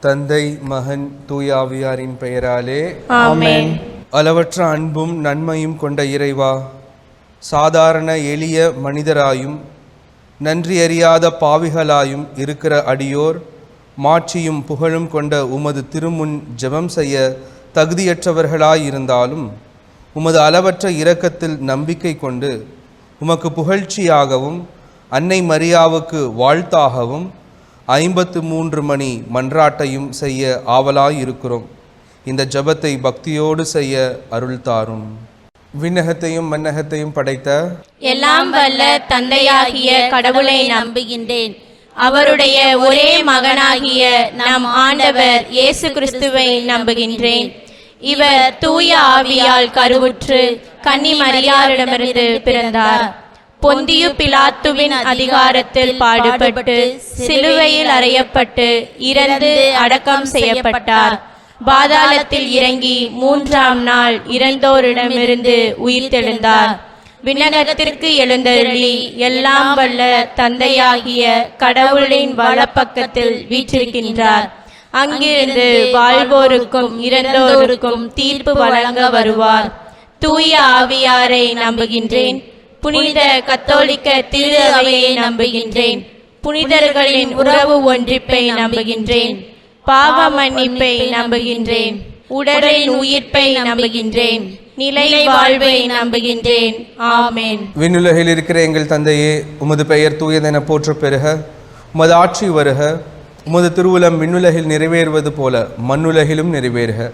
தந்தை, மகன், தூயாவியாரின் பெயராலே ஆமென். அளவற்ற அன்பும் நன்மையும் கொண்ட இறைவா, சாதாரண எளிய மனிதராயும் நன்றி அறியாத பாவிகளாயும் இருக்கிற அடியோர் மாட்சியும் புகழும் கொண்ட உமது திருமுன் ஜெபம் செய்ய தகுதியற்றவர்களாயிருந்தாலும் உமது அளவற்ற இரக்கத்தில் நம்பிக்கை கொண்டு உமக்கு புகழ்ச்சியாகவும் அன்னை மரியாவுக்கு வாழ்த்தாகவும் 53 மணி மன்றாட்டையும் செய்ய ஆவலாயிருக்கிறோம். இந்த ஜெபத்தை பக்தியோடு செய்ய அருள் தாரும். விண்ணகத்தையும் மன்னகத்தையும் படைத்த எல்லாம் வல்ல தந்தையாகிய கடவுளை நம்புகின்றேன். அவருடைய ஒரே மகனாகிய நம் ஆண்டவர் இயேசு கிறிஸ்துவை நம்புகின்றேன். இவர் தூய ஆவியால் கருவுற்று கன்னி மரியாரிடமிருந்து பிறந்தார். பொந்தியு பிலாத்துவின் அதிகாரத்தில் பாடுபட்டு சிலுவையில் அறையப்பட்டு இறந்து அடக்கம் செய்யப்பட்டார். பாதாளத்தில் இறங்கி 3ஆம் நாள் இறந்தோரிடமிருந்து உயிர்த்தெழுந்தார். விண்ணகத்திற்கு எழுந்தருளி எல்லாம் வல்ல தந்தையாகிய கடவுளின் வலப்பக்கத்தில் வீற்றிருக்கின்றார். அங்கிருந்து வாழ்வோருக்கும் இறந்தோருக்கும் தீர்ப்பு வழங்க வருவார். தூய ஆவியாரை நம்புகின்றேன். புனித கத்தோலிக்க திரு அவையை நம்புகின்றேன். புனிதர்களின் உறவு ஒன்றிப்பை நம்புகின்றேன். பாவ மன்னிப்பை நம்புகின்றேன். உடலின் உயிர்ப்பை நம்புகின்றேன். நிலை வாழ்வை நம்புகின்றேன். ஆமென். விண்ணுலகில் இருக்கிற எங்கள் தந்தையே, உமது பெயர் தூயதென போற்ற பெறுக. உமது ஆட்சி வருக. உமது திருவுளம் விண்ணுலகில் நிறைவேறுவது போல மண்ணுலகிலும் நிறைவேறுக.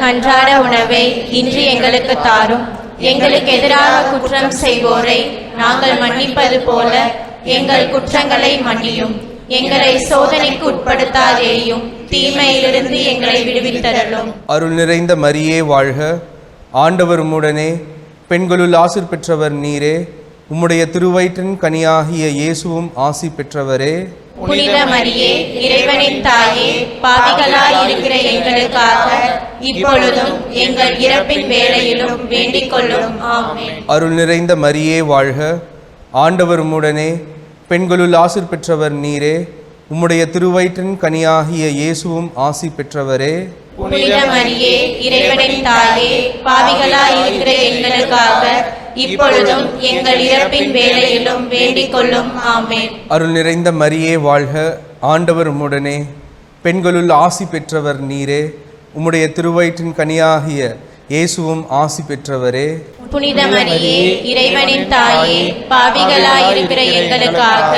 அன்றாட உணவை இன்று எங்களுக்கு தாரும். எங்களுக்கு எதிராக குற்றம் செய்வோரை நாங்கள் மன்னிப்பது போல எங்கள் குற்றங்களை மன்னியும். எங்களை சோதனைக்கு உட்படுத்தாதேயும், தீமையிலிருந்து எங்களை விடுவித்தருளும். அருள் நிறைந்த மரியே வாழ்க. ஆண்டவர் உம்முடனே, பெண்களுள் ஆசீர் பெற்றவர் நீரே. உம்முடைய திருவயிற்றின் கனியாகிய இயேசுவும் ஆசி பெற்றவரே. புனித மரியே, இறைவனின் தாயே, பாவிகளாய் இருக்கிற எங்களுக்காக இப்பொழுதும் எங்கள் இறப்பின் வேளையிலும் வேண்டிக் கொள்ளும். ஆமென். அருள் நிறைந்த மரியே வாழ்க. ஆண்டவர் உம்முடனே, பெண்களுள் ஆசீர் பெற்றவர் நீரே. உம்முடைய திருவயிற்றின் கனியாகிய இயேசுவும் ஆசி பெற்றவரே. புனித மரியே, இறைவனின் தாயே, பாவிகளாய் இருக்கிற எங்களுக்காக இப்பொழுதும் எங்கள் இறப்பின் வேளையிலும் வேண்டிக் கொள்ளும். ஆமென். அருள் நிறைந்த மரியே வாழ்க. ஆண்டவர் உம்முடனே, பெண்களுள் ஆசி பெற்றவர் நீரே. உம்முடைய திருவயிற்றின் கனியாகிய இயேசுவும் ஆசி பெற்றவரே. புனித மரியே, இறைவனின் தாயே, பாவிகளாய் இருக்கிற எங்களுக்காக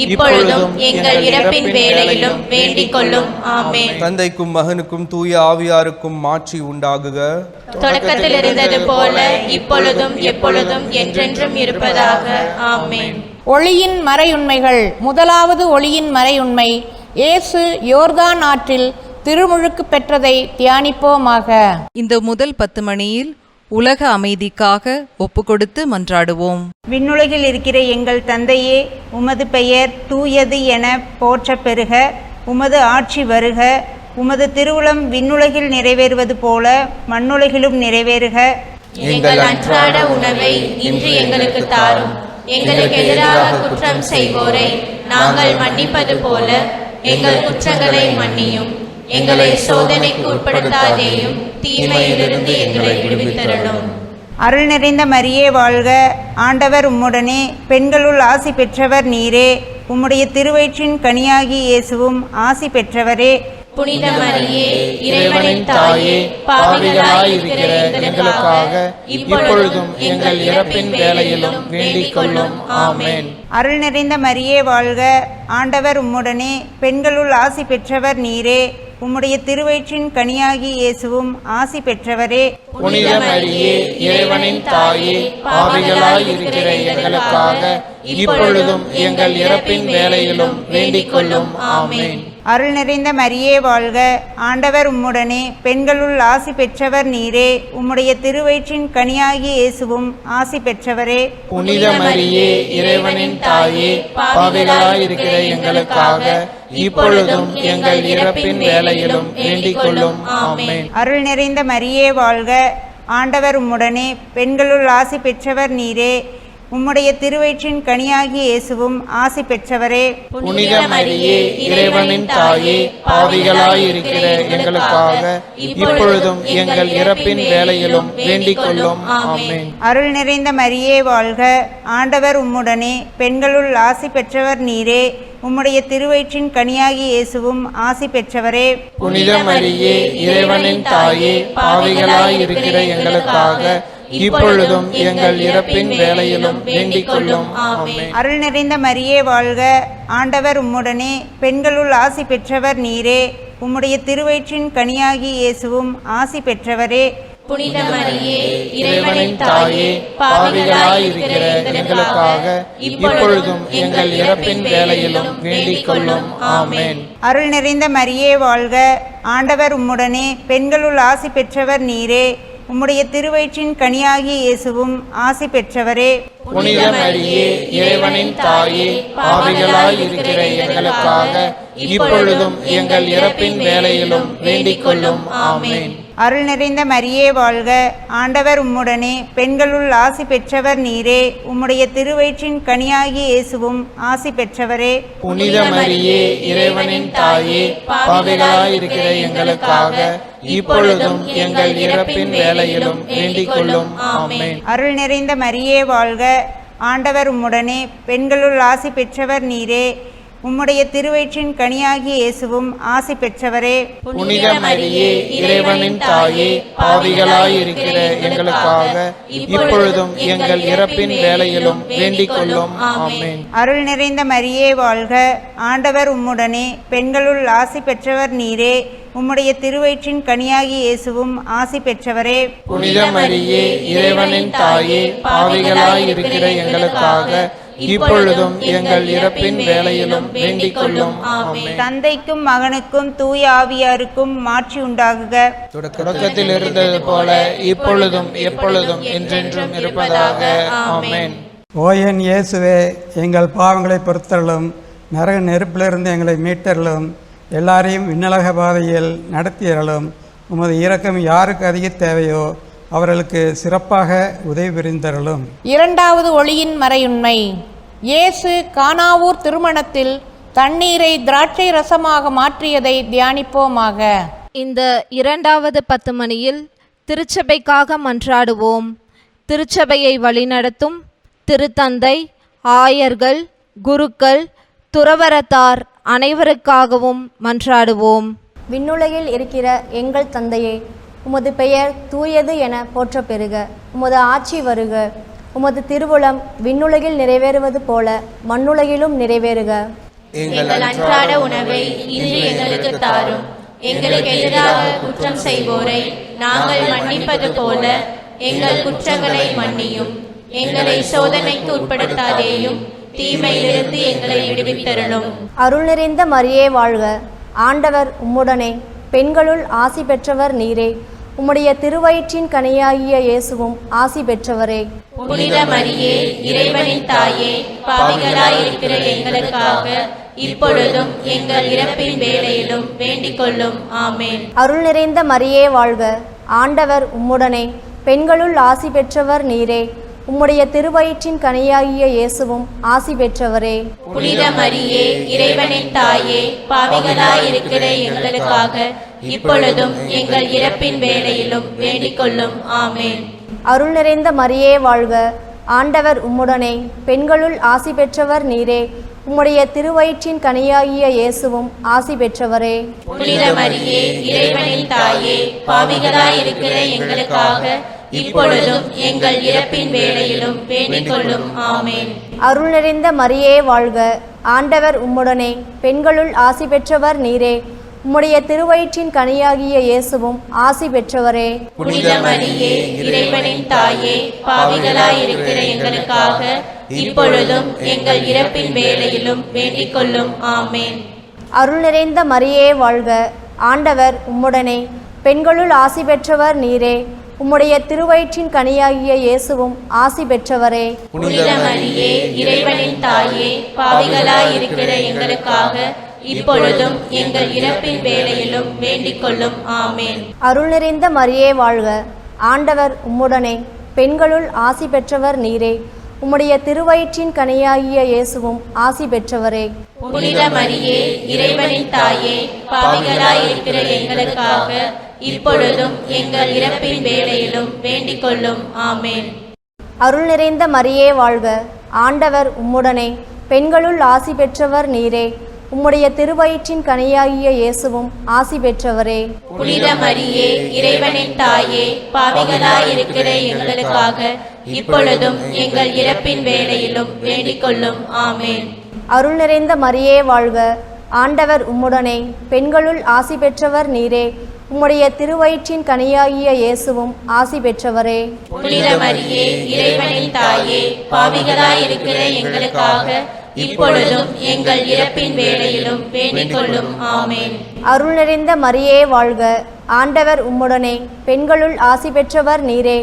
இப்பொழுதும் எங்கள் இறப்பின் வேளையிலும் வேண்டிக் கொள்ளும். ஆமென். தந்தைக்கும் மகனுக்கும் தூய ஆவியாருக்கும் மாட்சி உண்டாகுக. தொடக்கத்தில் இருந்தது போல இப்பொழுதும் எப்பொழுதும் என்றென்றும் இருப்பதாக. ஆமென். ஒளியின் மறையுண்மைகள். முதலாவது ஒளியின் மறையுண்மை, இயேசு யோர்தான் ஆற்றில் திருமுழுக்கு பெற்றதை தியானிப்போமாக. இந்த முதல் 10 மணியில் உலக அமைதிக்காக ஒப்புக்கொடுத்து மன்றாடுவோம். விண்ணுலகில் இருக்கிற எங்கள் தந்தையே, உமது பெயர் தூயது என போற்ற பெறுக. உமது ஆட்சி வருக. உமது திருவுளம் விண்ணுலகில் நிறைவேறுவது போல மண்ணுலகிலும் நிறைவேறுக. எங்கள் அன்றாட உணவை இன்று எங்களுக்கு தாரும். எங்களுக்கு எதிராக குற்றம் செய்வோரை நாங்கள் மன்னிப்பது போல எங்கள் குற்றங்களை மன்னியும். எங்களை சோதனைக்கு உட்படுத்தாதேயும், தீமையிலிருந்து எங்களை விடுவித்தருளும். அருள் நிறைந்த மரியே வாழ்க. ஆண்டவர் உம்முடனே, பெண்களுள் ஆசி பெற்றவர் நீரே. உம்முடைய திருவயிற்றின் கனியாகி இயேசுவும் ஆசி பெற்றவரே. புனித மரியே, இறைவனின் தாயே, பாவிகளாய் இருக்கிற எங்களுக்காக இப்பொழுதும் எங்கள் இறப்பின் வேளையிலும் வேண்டிக் கொள்ளும். ஆமென். அருள் நிறைந்த மரியே வாழ்க. ஆண்டவர் உம்முடனே, பெண்களுள் ஆசி பெற்றவர் நீரே. உம்முடைய திருவயிற்றின் கனியாகி இயேசுவும் ஆசி பெற்றவரே. புனித மரியே, இறைவனின் தாயே, பாவிகளாய் இருக்கிற எங்களுக்காக இப்பொழுதும் எங்கள் இறப்பின் வேளையிலும் வேண்டிக் கொள்ளும். ஆமென். அருள் நிறைந்த மரியே வாழ்க. ஆண்டவர் உம்முடனே, பெண்களுள் ஆசி பெற்றவர் நீரே. உம்முடைய திருவயிற்றின் கனியாகி இயேசுவும் ஆசி பெற்றவரே. புனித மரியே, இறைவனின் தாயே, பாவிகளாய் இருக்கிற எங்களுக்காக இப்பொழுதும் எங்கள் இறப்பின் வேளையிலும் வேண்டிக் கொள்ளும். ஆமென். அருள் நிறைந்த மரியே வாழ்க. ஆண்டவர் உம்முடனே, பெண்களுள் ஆசி பெற்றவர் நீரே. உம்முடைய திருவயிற்றின் கனியாகிய இயேசுவும் ஆசி பெற்றவரே. புனித மரியே, இறைவனின் தாயே, பாவிகளாயிருக்கிற எங்களுக்காக இப்பொழுதும் எங்கள் இறப்பின் வேளையிலும் வேண்டிக் கொள்ளும். ஆமென். அருள் நிறைந்த மரியே வாழ்க, ஆண்டவர் உம்முடனே, பெண்களுள் ஆசி பெற்றவர் நீரே. உம்முடைய திருவயிற்றின் கனியாகிய இயேசுவும் ஆசி பெற்றவரே. புனித மரியே, இறைவனின் தாயே, பாவிகளாயிருக்கிற எங்களுக்காக இப்பொழுதும் எங்கள் இறப்பின் வேளையிலும் வேண்டிக் கொள்ளும். ஆமென். அருள் நிறைந்த மரியே வாழ்க, ஆண்டவர் உம்முடனே, பெண்களுள் ஆசி பெற்றவர் நீரே. உம்முடைய திருவயிற்றின் கனியாகிய இயேசுவும் ஆசி பெற்றவரே. புனித மரியே, இறைவனின் தாயே, பாவிகளாயிருக்கிற எங்களுக்காக இப்பொழுதும் எங்கள் இறப்பின் வேளையிலும் வேண்டிக் கொள்ளும். ஆமென். அருள் நிறைந்த மரியே வாழ்க, ஆண்டவர் உம்முடனே, பெண்களுள் ஆசி பெற்றவர் நீரே. உம்முடைய திருவயிற்றின் கனியாகிய இயேசுவும் ஆசி பெற்றவரே. புனித மரியே, இறைவனின் தாயே, பாவிகளாயிருக்கிற எங்களுக்காக இப்பொழுதும் எங்கள் இறப்பின் வேளையிலும் வேண்டிக் கொள்ளும். ஆமென். அருள் நிறைந்த மரியே வாழ்க, ஆண்டவர் உம்முடனே, பெண்களுள் ஆசி பெற்றவர் நீரே. உம்முடைய திருவயிற்றின் கனியாகிய இயேசுவும் ஆசி பெற்றவரே. புனித மரியே, இறைவனின் தாயே, பாவிகளாயிருக்கிற எங்களுக்காக இப்பொழுதும் எங்கள் இறப்பின் வேளையிலும் வேண்டிக் கொள்ளும். ஆமென். அருள் நிறைந்த மரியே வாழ்க, ஆண்டவர் உம்முடனே, பெண்களுள் ஆசி பெற்றவர் நீரே. உம்முடைய திருவயிற்றின் கனியாகிய இயேசுவும் ஆசி பெற்றவரே. புனித மரியே, இறைவனின் தாயே, பாவிகளாயிருக்கிற எங்களுக்காக இப்பொழுதும் எங்கள் இறப்பின் வேளையிலும் வேண்டிக் கொள்ளும். ஆமென். அருள் நிறைந்த மரியே வாழ்க, ஆண்டவர் உம்முடனே, பெண்களுள் ஆசி பெற்றவர் நீரே. உம்முடைய திருவயிற்றின் கனியாகிய இயேசுவும் ஆசி பெற்றவரே. புனித மரியே, இறைவனின் தாயே, பாவிகளாயிருக்கிற எங்களுக்காக இப்பொழுதும் எங்கள் இறப்பின் வேளையிலும் வேண்டிக் கொள்ளும். ஆமென். தந்தைக்கும் மகனுக்கும் தூய ஆவியாருக்கும் மாட்சி உண்டாகுக. தொடக்கத்தில் இருந்தது போல இப்பொழுதும் எப்பொழுதும் என்றென்றும் இருப்பதாக. ஆமென். ஓ என் இயேசுவே, எங்கள் பாவங்களை பொறுத்தருளும், நரக நெருப்பிலிருந்து எங்களை மீட்டருளும், எல்லாரையும் விண்ணலக பாதையில் நடத்தியருளும். உமது இரக்கம் யாருக்கு அதிக தேவையோ அவர்களுக்கு சிறப்பாக உதவி புரிந்தருளும். இரண்டாவது ஒளியின் மறையுண்மை. இயேசு கானாவூர் திருமணத்தில் தண்ணீரை திராட்சை ரசமாக மாற்றியதை தியானிப்போமாக. இந்த இரண்டாவது 10 மணியில் திருச்சபைக்காக மன்றாடுவோம். திருச்சபையை வழிநடத்தும் திருத்தந்தை, ஆயர்கள், குருக்கள், துறவரத்தார் அனைவருக்காகவும் மன்றாடுவோம். விண்ணுலகில் இருக்கிற எங்கள் தந்தையே, உமது பெயர் தூயது என போற்ற பெறுக. உமது ஆட்சி வருக. உமது திருவுளம் விண்ணுலகில் நிறைவேறுவது போல மண்ணுலகிலும் நிறைவேறுக. எங்கள் அன்றாட உணவை இன்று எங்களுக்கு தாரும். எங்களுக்கு எதிராக குற்றம் செய்வோரை நாங்கள் மன்னிப்பது போல எங்கள் குற்றங்களை மன்னியும். எங்களை சோதனைக்கு உட்படுத்தாதேயும், தீமையிலிருந்து எங்களை விடுவித்தருளும். அருள் நிறைந்த மரியே வாழ்க, ஆண்டவர் உம்முடனே, பெண்களுள் ஆசி பெற்றவர் நீரே. உம்முடைய திருவயிற்றின் கனியாகிய இயேசுவும் ஆசி பெற்றவரே. புனித மரியே, இறைவனின் தாயே, பாவிகளாயிருக்கிற எங்களுக்காக இப்பொழுதும் எங்கள் இறப்பின் வேளையிலும் வேண்டிக் கொள்ளும். ஆமென். அருள் நிறைந்த மரியே வாழ்க, ஆண்டவர் உம்முடனே, பெண்களுள் ஆசி பெற்றவர் நீரே. உம்முடைய திருவயிற்றின் கனியாகிய இயேசுவும் ஆசி பெற்றவரே. புனித மரியே, இறைவனின் தாயே, பாவிகளாயிருக்கிற எங்களுக்காக இப்பொழுதும் எங்கள் இறப்பின் வேளையிலும் வேண்டிக் கொள்ளும். ஆமென். அருள் நிறைந்த மரியே வாழ்க, ஆண்டவர் உம்முடனே, பெண்களுள் ஆசி பெற்றவர் நீரே. உம்முடைய திருவயிற்றின் கனியாகிய இயேசுவும் ஆசி பெற்றவரே. புனித மரியே, இறைவனின் தாயே, பாவிகளாயிருக்கிற எங்களுக்காக இப்பொழுதும் எங்கள் இறப்பின் வேளையிலும் வேண்டிக் கொள்ளும். ஆமென். அருள் நிறைந்த மரியே வாழ்க, ஆண்டவர் உம்முடனே, பெண்களுள் ஆசி பெற்றவர் நீரே. உம்முடைய திருவயிற்றின் கனியாகிய இயேசுவும் ஆசி பெற்றவரே. புனித மரியே, இறைவனின் தாயே, பாவிகளாயிருக்கிற எங்களுக்காக இப்பொழுதும் எங்கள் இறப்பின் வேளையிலும் வேண்டிக் கொள்ளும். ஆமென். அருள் நிறைந்த மரியே வாழ்க, ஆண்டவர் உம்முடனே, பெண்களுள் ஆசி பெற்றவர் நீரே. உம்முடைய திருவயிற்றின் கனியாகிய இயேசுவும் ஆசி பெற்றவரே. புனித மரியே, இறைவனின் தாயே, பாவிகளாயிருக்கிற எங்களுக்காக இப்பொழுதும் எங்கள் இறப்பின் வேளையிலும் வேண்டிக் கொள்ளும். ஆமென். அருள் நிறைந்த மரியே வாழ்க, ஆண்டவர் உம்முடனே, பெண்களுள் ஆசி பெற்றவர் நீரே. உம்முடைய திருவயிற்றின் கனியாகிய இயேசுவும் ஆசி பெற்றவரே. புனித மரியே, இறைவனின் தாயே, பாவிகளாய் இருக்கிற எங்களுக்காக இப்பொழுதும் எங்கள் இறப்பின் வேளையிலும் வேண்டிக் கொள்ளும். ஆமேன். அருள் நிறைந்த மரியே வாழ்க, ஆண்டவர் உம்முடனே, பெண்களுள் ஆசி பெற்றவர் நீரே. உம்முடைய திருவயிற்றின் கனியாகிய இயேசுவும் ஆசி பெற்றவரே. புனித மரியே, இறைவனின் தாயே, பாவிகளாய் இருக்கிற எங்களுக்காக இப்பொழுதும் எங்கள் இறப்பின் வேளையிலும் வேண்டிக் கொள்ளும். ஆமேன். அருள் நிறைந்த மரியே வாழ்க, ஆண்டவர் உம்முடனே, பெண்களுள் ஆசி பெற்றவர் நீரே. உம்முடைய திருவயிற்றின் கனியாகிய இயேசுவும் ஆசி பெற்றவரே. புனித மரியே, இறைவனின் தாயே, பாவிகளாய் இருக்கிற எங்களுக்காக இப்பொழுதும் எங்கள் இறப்பின் வேளையிலும் வேண்டிக் கொள்ளும். ஆமேன். அருள் நிறைந்த மரியே வாழ்க, ஆண்டவர் உம்முடனே, பெண்களுள் ஆசி பெற்றவர் நீரே.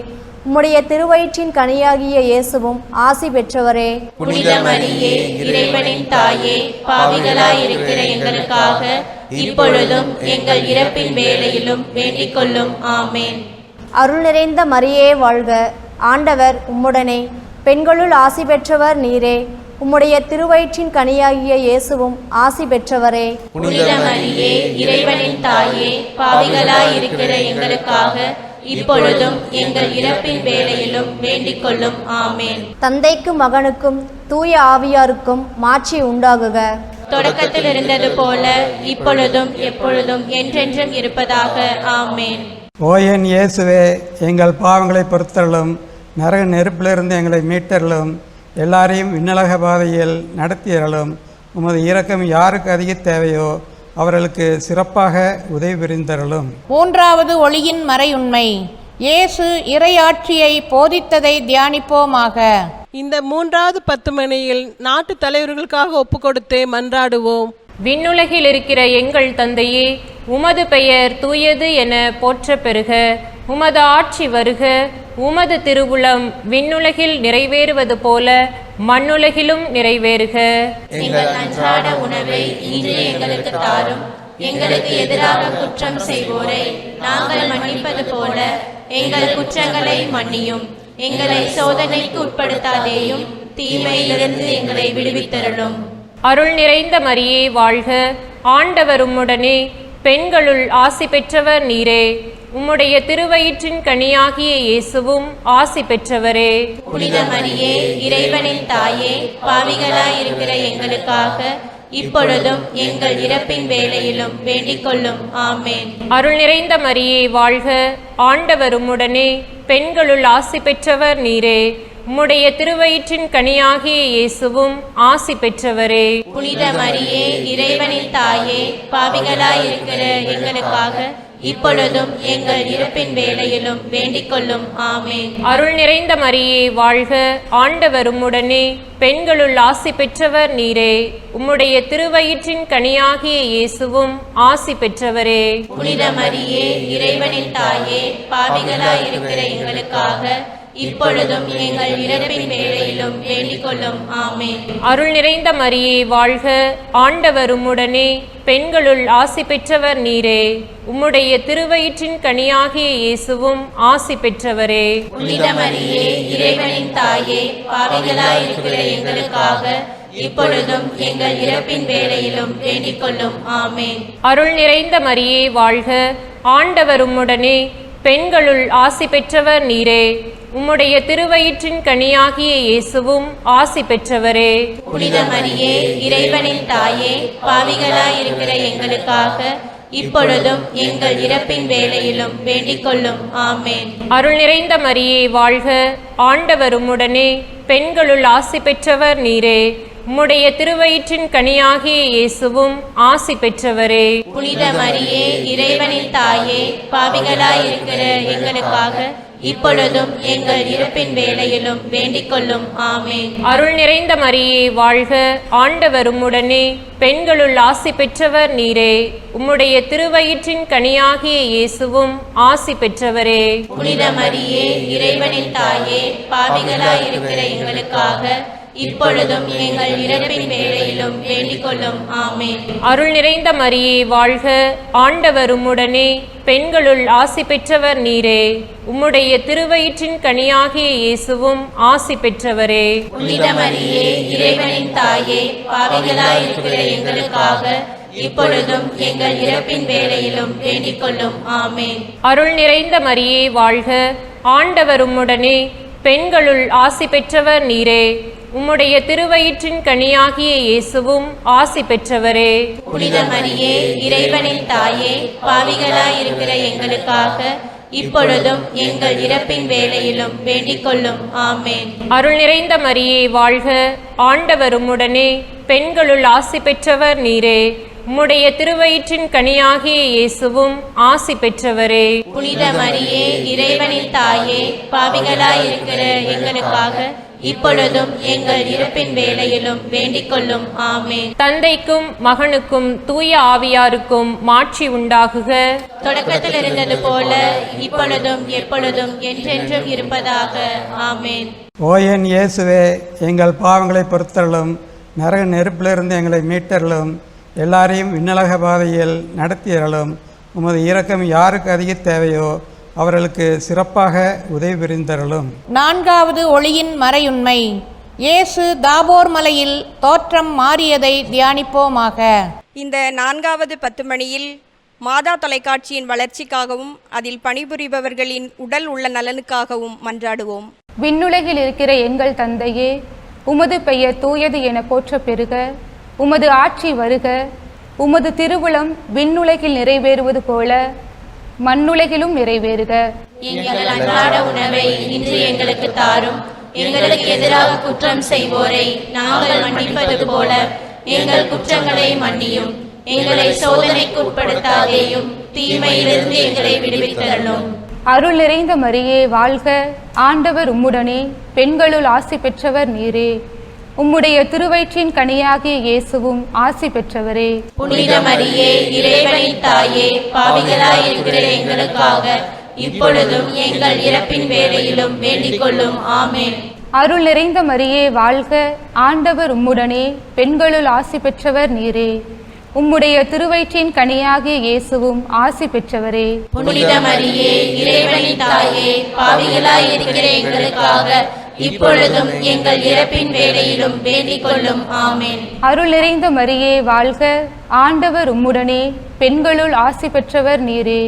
உம்முடைய திருவயிற்றின் கனியாகிய இயேசுவும் ஆசி பெற்றவரே. புனித மரியே, இறைவனின் தாயே, பாவிகளாய் இருக்கிற எங்களுக்காக இப்பொழுதும் எங்கள் இறப்பின் வேளையிலும் வேண்டிக் கொள்ளும். ஆமேன். அருள் நிறைந்த மரியே வாழ்க, ஆண்டவர் உம்முடனே, பெண்களுள் ஆசி பெற்றவர் நீரே. உம்முடைய திருவயிற்றின் கனியாகிய இயேசுவும் ஆசி பெற்றவரே. புனித மரியே, இறைவனின் தாயே, பாவிகளாய் இருக்கிற எங்களுக்காக இப்பொழுதும் எங்கள் இறப்பின் வேளையிலும் வேண்டிக் கொள்ளும். ஆமேன். தந்தைக்கும் மகனுக்கும் தூய ஆவியாருக்கும் மாட்சி உண்டாகுக. தொடக்கத்தில் இருந்தது போல இப்பொழுதும் எப்பொழுதும் என்றென்றும் இருப்பதாக. ஆமேன். ஓ என் இயேசுவே, எங்கள் பாவங்களை பொறுத்தருளும், நரக நெருப்பிலிருந்து எங்களை மீட்டருளும், எல்லாரையும் விண்ணலக பாதையில் நடத்தியருளும். உமது இரக்கம் யாருக்கு அதிக தேவையோ அவர்களுக்கு சிறப்பாக உதவி புரிந்தருளும். மூன்றாவது ஒளியின் மறையுண்மை. இயேசு இறையாட்சியை போதித்ததை தியானிப்போமாக. இந்த மூன்றாவது 10 மணியில் நாட்டு தலைவர்களுக்காக ஒப்புக்கொடுத்து மன்றாடுவோம். விண்ணுலகில் இருக்கிற எங்கள் தந்தையே, உமது பெயர் தூயது என போற்ற பெறுக. உமது ஆட்சி வருக. உமது திருவுளம் விண்ணுலகில் நிறைவேறுவது போல மண்ணுலகிலும் நிறைவேறுக. எங்கள் அன்றாட உணவை இன்று எங்களுக்கு தாரும். எங்களுக்கு எதிராக குற்றம் செய்வோரை நாங்கள் மன்னிப்பது போல எங்கள் குற்றங்களை மன்னியும். எங்களை சோதனைக்கு உட்படுத்தாதேயும், தீமையிலிருந்து எங்களை விடுவித்தருளும். அருள் நிறைந்த மரியே வாழ்க, ஆண்டவர் உம்முடனே, பெண்களுள் ஆசி பெற்றவர் நீரே. உம்முடைய திருவயிற்றின் கனியாகிய இயேசுவும் ஆசி பெற்றவரே. புனித மரியே, இறைவனின் தாயே, பாவிகளாய் இருக்கிற எங்களுக்காக இப்பொழுதும் எங்கள் இறப்பின் வேளையிலும் வேண்டிக் கொள்ளும். ஆமேன். அருள் நிறைந்த மரியே வாழ்க, ஆண்டவர் உம்முடனே, பெண்களுள் ஆசி பெற்றவர் நீரே. உம்முடைய திருவயிற்றின் கனியாகிய இயேசுவும் ஆசி பெற்றவரே. புனித மரியே, இறைவனின் தாயே, பாவிகளாய் இருக்கிற எங்களுக்காக இப்பொழுதும் எங்கள் இறப்பின் வேளையிலும் வேண்டிக் கொள்ளும். ஆமேன். அருள் நிறைந்த மரியே வாழ்க, ஆண்டவர் உம்முடனே, பெண்களுள் ஆசி பெற்றவர் நீரே. உம்முடைய திருவயிற்றின் கனியாகிய இயேசுவும் ஆசி பெற்றவரே. புனித மரியே, இறைவனின் தாயே, பாவிகளாய் இருக்கிற எங்களுக்காக இப்பொழுதும் எங்கள் இறப்பின் வேளையிலும் வேண்டிக் கொள்ளும். ஆமேன். அருள் நிறைந்த மரியே வாழ்க, ஆண்டவர் உம்முடனே, பெண்களுள் ஆசி பெற்றவர் நீரே. உம்முடைய திருவயிற்றின் கனியாகிய இயேசுவும் ஆசி பெற்றவரே. புனித மரியே, இறைவனின் தாயே, பாவிகளாய் இருக்கிற எங்களுக்காக இப்பொழுதும் எங்கள் இறப்பின் வேளையிலும் வேண்டிக் கொள்ளும். ஆமேன். அருள் நிறைந்த மரியே வாழ்க, ஆண்டவர் உம்முடனே, பெண்களுள் ஆசி பெற்றவர் நீரே. உம்முடைய திருவயிற்றின் கனியாகிய இயேசுவும் ஆசி பெற்றவரே. புனித மரியே, இறைவனின் தாயே, பாவிகளாய் இருக்கிற எங்களுக்காக இப்பொழுதும் எங்கள் இறப்பின் வேளையிலும் வேண்டிக் கொள்ளும். ஆமேன். அருள் நிறைந்த மரியே வாழ்க, ஆண்டவர் உம்முடனே, பெண்களுள் ஆசி பெற்றவர் நீரே. உம்முடைய திருவயிற்றின் கனியாகிய இயேசுவும் ஆசி பெற்றவரே. புனித மரியே, இறைவனின் தாயே, பாவிகளாய் இருக்கிற எங்களுக்காக இப்பொழுதும் எங்கள் இறப்பின் வேளையிலும் வேண்டிக் கொள்ளும். ஆமேன். அருள் நிறைந்த மரியே வாழ்க, ஆண்டவர் உம்முடனே, பெண்களுள் ஆசி பெற்றவர் நீரே. உம்முடைய திருவயிற்றின் கனியாகிய இயேசுவும் ஆசி பெற்றவரே. புனித மரியே, இறைவனின் தாயே, பாவிகளாய் இருக்கிற எங்களுக்காக இப்பொழுதும் எங்கள் இறப்பின் வேளையிலும் வேண்டிக் கொள்ளும். ஆமென். அருள் நிறைந்த மரியே வாழ்க, ஆண்டவர் உம்முடனே, பெண்களுள் ஆசி பெற்றவர் நீரே. உம்முடைய திருவயிற்றின் கனியாகிய இயேசுவும் ஆசி பெற்றவரே. புனித மரியே, இறைவனின் தாயே, பாவிகளாய் இருக்கிற எங்களுக்காக இப்பொழுதும் எங்கள் இறப்பின் வேளையிலும் வேண்டிக் கொள்ளும். ஆமென். அருள் நிறைந்த மரியே வாழ்க, ஆண்டவர் உம்முடனே, பெண்களுள் ஆசி பெற்றவர் நீரே. உம்முடைய திருவயிற்றின் கனியாகிய இயேசுவும் ஆசி பெற்றவரே. புனித மரியே, இறைவனின் தாயே, பாவிகளாய் இருக்கிற எங்களுக்காக இப்பொழுதும் எங்கள் இறப்பின் வேளையிலும் வேண்டிக் கொள்ளும். ஆமென். அருள் நிறைந்த மரியே வாழ்க, ஆண்டவர் உம்முடனே, பெண்களுள் ஆசி பெற்றவர் நீரே. உம்முடைய திருவயிற்றின் கனியாகிய இயேசுவும் ஆசி பெற்றவரே. புனித மரியே, இறைவனின் தாயே, பாவிகளாய் இருக்கிற எங்களுக்காக இப்பொழுதும் எங்கள் இறப்பின் வேளையிலும் வேண்டிக் கொள்ளும். ஆமென். தந்தைக்கும் மகனுக்கும் தூய ஆவியாருக்கும் மாட்சி உண்டாகுக. தொடக்கத்தில் இருந்தது போல இப்பொழுதும் எப்பொழுதும் என்றென்றும் இருப்பதாக. ஆமென். ஓ என் இயேசுவே, எங்கள் பாவங்களை பொறுத்தருளும், நரக நெருப்பிலிருந்து எங்களை மீட்டருளும், எல்லாரையும் விண்ணலக பாதையில் நடத்தியருளும். உமது இரக்கம் யாருக்கு அதிக தேவையோ அவர்களுக்கு சிறப்பாக உதவி புரிந்தருளும். நான்காவது ஒளியின் மறையுண்மை. இயேசு தாபோர் மலையில் தோற்றம் மாறியதை தியானிப்போமாக. இந்த 4வது 10 மணியில் மாதா தொலைக்காட்சியின் வளர்ச்சிக்காகவும் அதில் பணிபுரிபவர்களின் உடல் உள்ள நலனுக்காகவும் மன்றாடுவோம். விண்ணுலகில் இருக்கிற எங்கள் தந்தையே, உமது பெயர் தூயது என போற்ற பெறுக. உமது ஆட்சி வருக. உமது திருவுளம் விண்ணுலகில் நிறைவேறுவது போல மண்ணுலகிலும் நிறைவேறுக. எங்கள் அன்றாட உணவை இன்று எங்களுக்கு தாரும். எங்களுக்கு எதிராக குற்றம் செய்வோரை நாங்கள் மன்னிப்பது போல எங்கள் குற்றங்களை மன்னியும். எங்களை சோதனைக்கு உட்படுத்தாதேயும், தீமையிலிருந்து எங்களை விடுவித்தருளும். அருள் நிறைந்த மரியே வாழ்க, ஆண்டவர் உம்முடனே, பெண்களுள் ஆசி பெற்றவர் நீரே. உம்முடைய திருவயிற்றின் கனியாகிய இயேசுவும் ஆசி பெற்றவரே. புனித மரியே, இறைவனின் தாயே, பாவிகளாய் இருக்கிற எங்களுக்காக இப்பொழுதும் எங்கள் இறப்பின் வேளையிலும் வேண்டிக் கொள்ளும். ஆமென். அருள் நிறைந்த மரியே வாழ்க, ஆண்டவர் உம்முடனே, பெண்களுள் ஆசி பெற்றவர் நீரே. உம்முடைய திருவயிற்றின் கனியாகிய இயேசுவும் ஆசி பெற்றவரே. புனித மரியே, இறைவனின் தாயே, பாவிகளாய் இருக்கிற எங்களுக்காக இப்பொழுதும் எங்கள் இறப்பின் வேளையிலும் வேண்டிக் கொள்ளும். ஆமென். அருள் நிறைந்த மரியே வாழ்க, ஆண்டவர் உம்முடனே, பெண்களுள் ஆசி பெற்றவர் நீரே.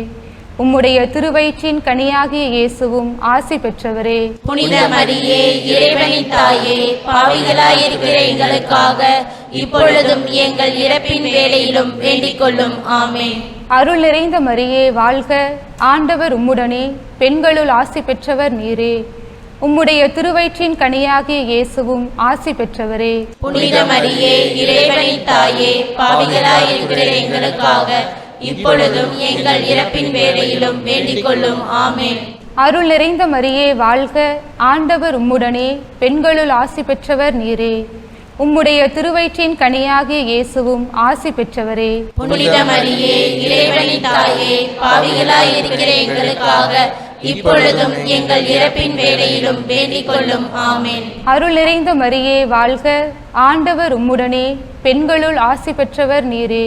உம்முடைய திருவயிற்றின் கனியாகிய இயேசுவும் ஆசி பெற்றவரே. புனித மரியே, இறைவனின் தாயே, பாவிகளாய் இருக்கிற எங்களுக்காக இப்பொழுதும் எங்கள் இறப்பின் வேளையிலும் வேண்டிக் கொள்ளும். ஆமென். அருள் நிறைந்த மரியே வாழ்க, ஆண்டவர் உம்முடனே, பெண்களுள் ஆசி பெற்றவர் நீரே. உம்முடைய திருவயிற்றின் கனியாகிய இயேசுவும் ஆசி பெற்றவரே. புனித மரியே, இறைவனின் தாயே, பாவிகளாய் இருக்கிற எங்களுக்காக இப்பொழுதும் எங்கள் இறப்பின் வேளையிலும் வேண்டிக் கொள்ளும். ஆமென். அருள் நிறைந்த மரியே வாழ்க, ஆண்டவர் உம்முடனே, பெண்களுள் ஆசி பெற்றவர் நீரே. உம்முடைய திருவயிற்றின் கனியாகிய இயேசுவும் ஆசி பெற்றவரே. புனித மரியே, இறைவனின் தாயே, பாவிகளாய் இருக்கிற எங்களுக்காக இப்பொழுதும் எங்கள் இறப்பின் வேளையிலும் வேண்டிக் கொள்ளும். ஆமென். அருள் நிறைந்த மரியே வாழ்க, ஆண்டவர் உம்முடனே, பெண்களுள் ஆசி பெற்றவர் நீரே.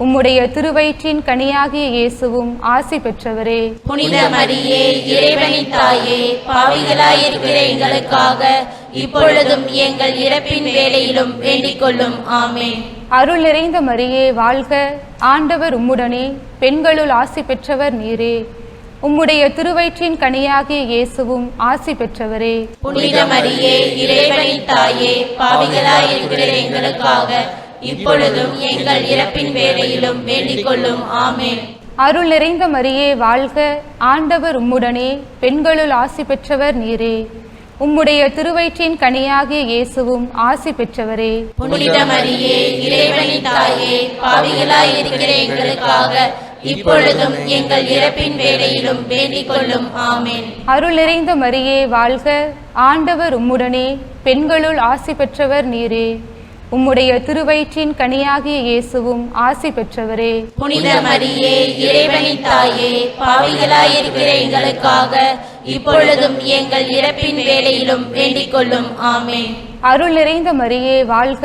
உம்முடைய திருவயிற்றின் கனியாகிய இயேசுவும் ஆசி பெற்றவரே. புனித மரியே, இறைவனின் தாயே, பாவிகளாய் இருக்கிற எங்களுக்காக இப்பொழுதும் எங்கள் இறப்பின் வேளையிலும் வேண்டிக் கொள்ளும். ஆமென். அருள் நிறைந்த மரியே வாழ்க, ஆண்டவர் உம்முடனே, பெண்களுள் ஆசி பெற்றவர் நீரே. உம்முடைய திருவயிற்றின் கனியாகிய இயேசுவும் ஆசி பெற்றவரே. புனித மரியே, இறைவனின் தாயே, பாவிகளாய் இருக்கிற எங்களுக்காக இப்பொழுதும் எங்கள் இறப்பின் வேளையிலும் வேண்டிக் கொள்ளும். ஆமென். அருள் நிறைந்த மரியே வாழ்க, ஆண்டவர் உம்முடனே, பெண்களுள் ஆசி பெற்றவர் நீரே. உம்முடைய திருவயிற்றின் கனியாகிய இயேசுவும் ஆசி பெற்றவரே. புனித மரியே, இறைவனின் தாயே, பாவிகளாய் இருக்கிற எங்களுக்காக இப்பொழுதும் எங்கள் இறப்பின் வேளையிலும் வேண்டிக் கொள்ளும். ஆமென். அருள் நிறைந்த மரியே வாழ்க, ஆண்டவர் உம்முடனே, பெண்களுள் ஆசி பெற்றவர் நீரே. உம்முடைய திருவயிற்றின் கனியாகிய இயேசுவும் ஆசி பெற்றவரே. புனித மரியே, இறைவனின் தாயே, பாவிகளாய் இருக்கிற எங்களுக்காக இப்பொழுதும் எங்கள் இறப்பின் வேளையிலும் வேண்டிக் கொள்ளும். ஆமென். அருள் நிறைந்த மரியே வாழ்க,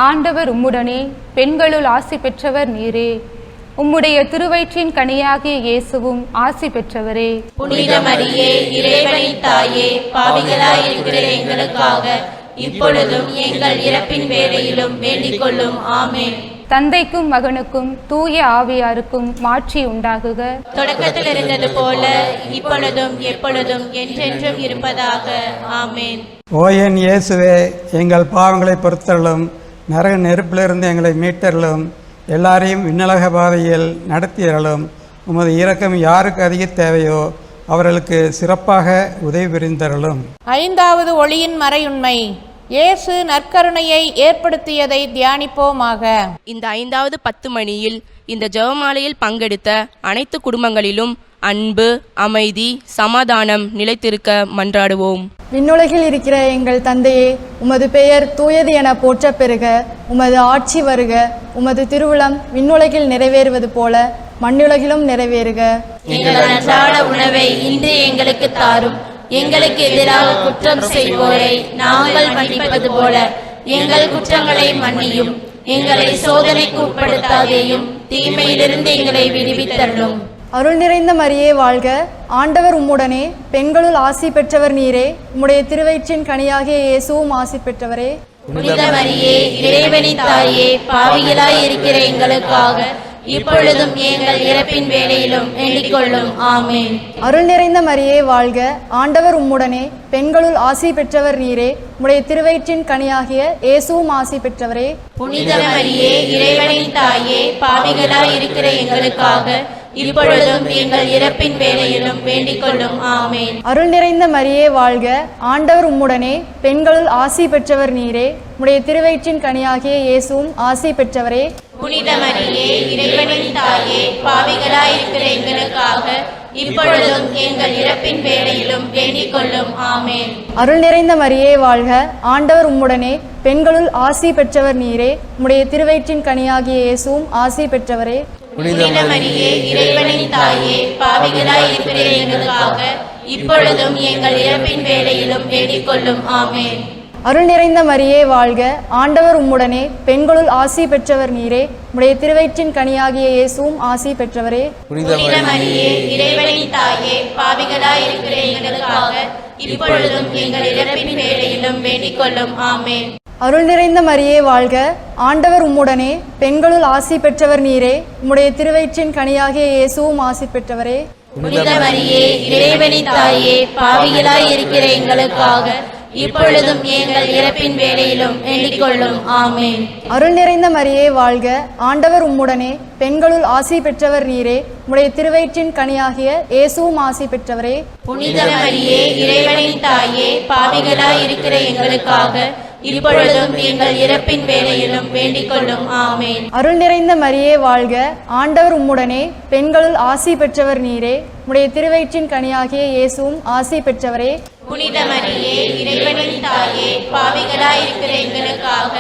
ஆண்டவர் உம்முடனே, பெண்களுள் ஆசி பெற்றவர் நீரே. உம்முடைய திருவயிற்றின் கனியாகிய இயேசுவும் ஆசி பெற்றவரே. புனித மரியே, இறைவனின் தாயே, பாவிகளாயிருக்கிற எங்களுக்காக இப்பொழுதும் எங்கள் இறப்பின் வேளையிலும் வேண்டிக் கொள்ளும். ஆமென். தந்தைக்கும் மகனுக்கும் தூய ஆவியாருக்கும் மாட்சி உண்டாகுக. தொடக்கத்தில் இருந்தது போல இப்பொழுதும் எப்பொழுதும் என்றென்றும் இருப்பதாக. ஆமென். ஓ என் இயேசுவே, எங்கள் பாவங்களை பொறுத்தருளும், நரக நெருப்பிலிருந்து எங்களை மீட்டருளும், எல்லாரையும் விண்ணலக பாதையில் நடத்தியருளும். உமது இரக்கம் யாருக்கு அதிக தேவையோ அவர்களுக்கு சிறப்பாக உதவி புரிந்தருளும். ஐந்தாவது ஒளியின் மறையுண்மை. இயேசு நற்கருணையை ஏற்படுத்தியதை தியானிப்போமாக. இந்த 5வது 10 மணியில் இந்த ஜெபமாலையில் பங்கெடுத்த அனைத்து குடும்பங்களிலும் அன்பு, அமைதி, சமாதானம் நிலைத்திருக்க மன்றாடுவோம். விண்ணுலகில் இருக்கிற எங்கள் தந்தையே, உமது பெயர் தூயது என போற்ற பெறுக. உமது ஆட்சி வருக. உமது திருவுளம் விண்ணுலகில் நிறைவேறுவது போல மண்ணுலகிலும் நிறைவேறுக. எங்கள் அன்றாட உணவை இன்று எங்களுக்கு தாரும். எங்களுக்கு எதிராக குற்றம் செய்வோரை நாங்கள் மன்னிப்பது போல எங்கள் குற்றங்களை மன்னியும். எங்களை சோதனைக்கு உட்படுத்தாதேயும், தீமையிலிருந்து எங்களை விடுவித்தருளும். அருள் நிறைந்த மரியே வாழ்க, ஆண்டவர் உம்முடனே, பெண்களுள் ஆசி பெற்றவர் நீரே. உம்முடைய திருவயிற்றின் கனியாகிய இயேசுவும் ஆசி பெற்றவரே. புனித மரியே, இறைவனின் தாயே, பாவிகளாய் இருக்கிற எங்களுக்காக இப்பொழுதும் எங்கள் இறப்பின் வேளையிலும் வேண்டிக் கொள்ளும். ஆமென். அருள் நிறைந்த மரியே வாழ்க, ஆண்டவர் உம்முடனே, பெண்களுள் ஆசி பெற்றவர் நீரே. உம்முடைய திருவயிற்றின் கனியாகிய இயேசுவும் ஆசி பெற்றவரே. புனித மரியே, இறைவனின் தாயே, பாவிகளாய் இருக்கிற எங்களுக்காக இப்பொழுதும் எங்கள் இறப்பின் வேளையிலும் வேண்டிக் கொள்ளும். ஆமென். அருள் நிறைந்த மரியே வாழ்க, ஆண்டவர் உம்முடனே, பெண்களுள் ஆசி பெற்றவர் நீரே. உம்முடைய திருவயிற்றின் கனியாகிய இயேசுவும் ஆசி பெற்றவரே. புனித மரியே, இறைவனின் தாயே, பாவிகளாய் இருக்கிற எங்களுக்காக இப்பொழுதும் எங்கள் இறப்பின் வேளையிலும் வேண்டிக் கொள்ளும். ஆமென். அருள் நிறைந்த மரியே வாழ்க, ஆண்டவர் உம்முடனே, பெண்களுள் ஆசி பெற்றவர் நீரே. உம்முடைய திருவயிற்றின் கனியாகிய இயேசுவும் ஆசி பெற்றவரே. புனித மரியே, இறைவனின் தாயே, பாவிகளாய் இருக்கிற எங்களுக்காக இப்பொழுதும் எங்கள் இறப்பின் வேளையிலும் வேண்டிக் கொள்ளும். ஆமென். அருள் நிறைந்த மரியே வாழ்க, ஆண்டவர் உம்முடனே, பெண்களுள் ஆசி பெற்றவர் நீரே. உம்முடைய திருவயிற்றின் கனியாகிய இயேசுவும் ஆசி பெற்றவரே. புனித மரியே, இறைவனின் தாயே, பாவிகளாய் இருக்கிற எங்களுக்காக இப்பொழுதும் எங்கள் இறப்பின் வேளையிலும் வேண்டிக் கொள்ளும். ஆமென். அருள் நிறைந்த மரியே வாழ்க, ஆண்டவர் உம்முடனே, பெண்களுள் ஆசி பெற்றவர் நீரே. உம்முடைய திருவயிற்றின் கனியாகிய இயேசுவும் ஆசி பெற்றவரே. புனித மரியே, இறைவனின் தாயே, பாவிகளாய் இருக்கிற எங்களுக்காக இப்பொழுதும் எங்கள் இறப்பின் வேளையிலும் வேண்டிக் கொள்ளும். ஆமென். அருள் நிறைந்த மரியே வாழ்க, ஆண்டவர் உம்முடனே, பெண்களுள் ஆசி பெற்றவர் நீரே. உம்முடைய திருவயிற்றின் கனியாகிய இயேசுவும் ஆசி பெற்றவரே. புனித மரியே, இறைவனின் தாயே, பாவிகளாய் இருக்கிற எங்களுக்காக இப்பொழுதும் எங்கள் இறப்பின் வேளையிலும் வேண்டிக் கொள்ளும். ஆமென். அருள் நிறைந்த மரியே வாழ்க, ஆண்டவர் உம்முடனே, பெண்களுள் ஆசி பெற்றவர் நீரே. உம்முடைய திருவயிற்றின் கனியாகிய இயேசுவும் ஆசி பெற்றவரே. புனித மரியே, இறைவனின் தாயே, பாவிகளாய் இருக்கிற எங்களுக்காக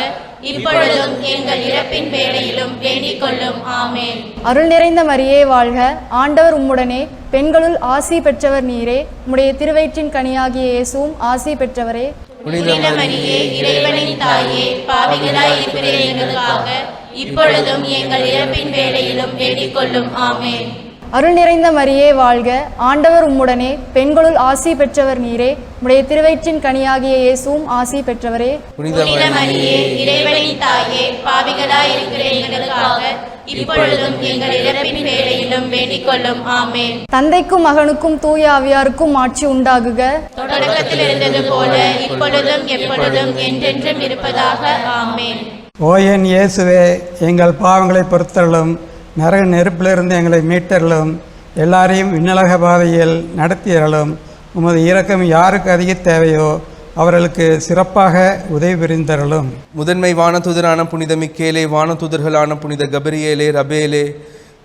இப்பொழுதும் எங்கள் இறப்பின் வேளையிலும் வேண்டிக் கொள்ளும். ஆமென். அருள் நிறைந்த மரியே வாழ்க, ஆண்டவர் உம்முடனே, பெண்களுள் ஆசி பெற்றவர் நீரே. உம்முடைய திருவயிற்றின் கனியாகிய இயேசுவும் ஆசி பெற்றவரே. புனித மரியே, இறைவனின் தாயே, பாவிகளாய் இருக்கிற எங்களுக்காக இப்பொழுதும் எங்கள் இறப்பின் வேளையிலும் வேண்டிக் கொள்ளும். ஆமென். அருள் நிறைந்த மரியே வாழ்க, ஆண்டவர் உம்முடனே, பெண்களுள் ஆசி பெற்றவர் நீரே. உம்முடைய திருவயிற்றின் கனியாகிய இயேசுவும் ஆசி பெற்றவரே. புனித மரியே, இறைவனின் தாயே, பாவிகளாய் இருக்கிற எங்களுக்காக இப்பொழுதும் எங்கள் இறப்பின் வேளையிலும் வேண்டிக் கொள்ளும். ஆமென். தந்தைக்கும் மகனுக்கும் தூய ஆவியாருக்கும் ஆட்சி உண்டாகுக. தொடக்கத்தில் இருந்தது போல இப்பொழுதும் எப்பொழுதும் என்றென்றும் இருப்பதாக. ஆமென். ஓ என் இயேசுவே, எங்கள் பாவங்களை பொறுத்தருளும், நரக நெருப்பிலிருந்து எங்களை மீட்டருளும், எல்லாரையும் விண்ணலக பாதையில் நடத்தியருளும். உமது இரக்கம் யாருக்கு அதிக தேவையோ அவர்களுக்கு சிறப்பாக உதவி புரிந்தருளும். முதன்மை வானதூதரான புனித மிக்கேலே, வானதூதர்களான புனித கபிரியேலே, ரபேலே,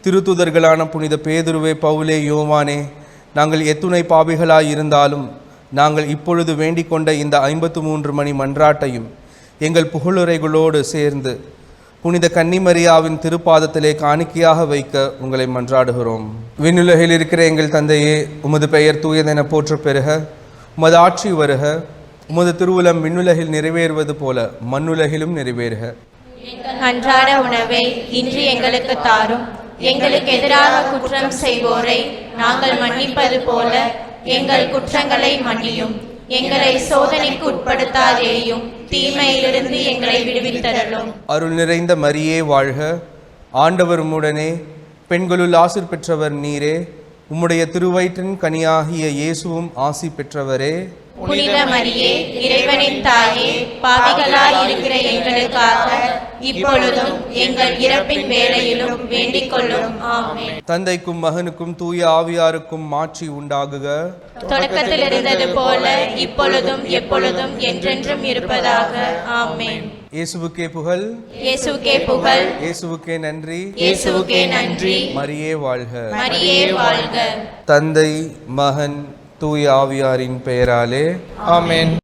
திருத்தூதர்களான புனித பேதுருவே, பவுலே, யோவானே, நாங்கள் எத்துணை பாவிகளாய் இருந்தாலும் நாங்கள் இப்பொழுது வேண்டிக் கொண்ட இந்த 53 மணி மன்றாட்டையும் எங்கள் புகழுரைகளோடு சேர்ந்து புனித கன்னிமரியாவின் திருப்பாதத்திலே காணிக்கையாக வைக்க உங்களை மன்றாடுகிறோம். விண்ணுலகில் இருக்கிற எங்கள் தந்தையே, உமது பெயர் தூயதென போற்ற பெறுக. உமது ஆட்சி வருக. உமது திருவுளம் விண்ணுலகில் நிறைவேறுவது போல மண்ணுலகிலும் நிறைவேறுக. அன்றாட உணவை இன்று எங்களுக்கு தாரும். எங்களுக்கு எதிராக குற்றம் செய்வோரை நாங்கள் மன்னிப்பது போல எங்கள் குற்றங்களை மன்னியும். எங்களை சோதனைக்கு உட்படுத்தாதேயும், தீமையிலிருந்து எங்களை விடுவித்தருளும். அருள் நிறைந்த மரியே வாழ்க. ஆண்டவர் உம்முடனே, பெண்களுள் ஆசிர் பெற்றவர் நீரே. உம்முடைய திருவயிற்றின் கனியாகிய இயேசுவும் ஆசி பெற்றவரே. புனித மரியே, இறைவனின் தாயே, பாவிகளாய் இருக்கிற எங்களுக்காக இப்பொழுதும் எங்கள் இறப்பின் வேளையிலும் வேண்டிக் கொள்ளும். ஆமென். தந்தைக்கும் மகனுக்கும் தூய ஆவியாருக்கும் மாட்சி உண்டாகுக. தொடக்கத்தில் இருந்தது போல இப்பொழுதும் எப்பொழுதும் என்றென்றும் இருப்பதாக. ஆமென். இயேசுவுக்கே புகழ். இயேசுவுக்கே புகழ். இயேசுவுக்கே நன்றி. இயேசுவுக்கே நன்றி. மரியே வாழ்க. மரியே வாழ்க. தந்தை, மகன், தூய ஆவியாரின் பெயராலே ஆமென்.